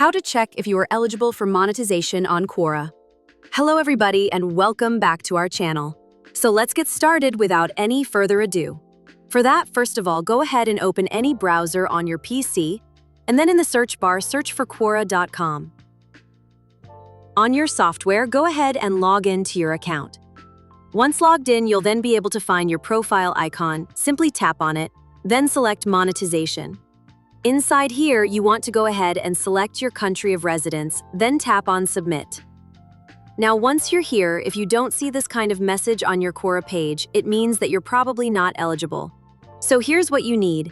How to check if you are eligible for monetization on Quora. Hello everybody and welcome back to our channel. So let's get started without any further ado. For that, first of all, go ahead and open any browser on your PC, and then in the search bar, search for Quora.com. On your software, go ahead and log into your account. Once logged in, you'll then be able to find your profile icon. Simply tap on it, then select Monetization. Inside here, you want to go ahead and select your country of residence, then tap on Submit. Now, once you're here, if you don't see this kind of message on your Quora page, it means that you're probably not eligible. So here's what you need.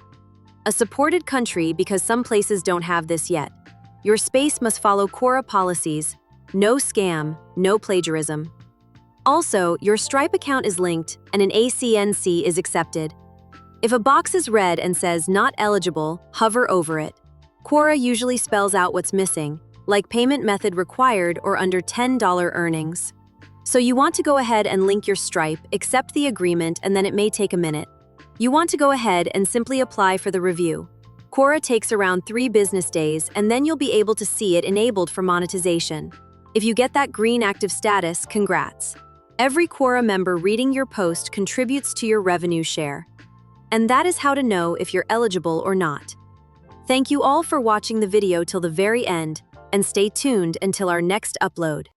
A supported country, because some places don't have this yet. Your space must follow Quora policies. No scam, no plagiarism. Also, your Stripe account is linked and an ACNC is accepted. If a box is red and says not eligible, hover over it. Quora usually spells out what's missing, like payment method required or under $10 earnings. So you want to go ahead and link your Stripe, accept the agreement, and then it may take a minute. You want to go ahead and simply apply for the review. Quora takes around 3 business days, and then you'll be able to see it enabled for monetization. If you get that green active status, congrats. Every Quora member reading your post contributes to your revenue share. And that is how to know if you're eligible or not. Thank you all for watching the video till the very end, and stay tuned until our next upload.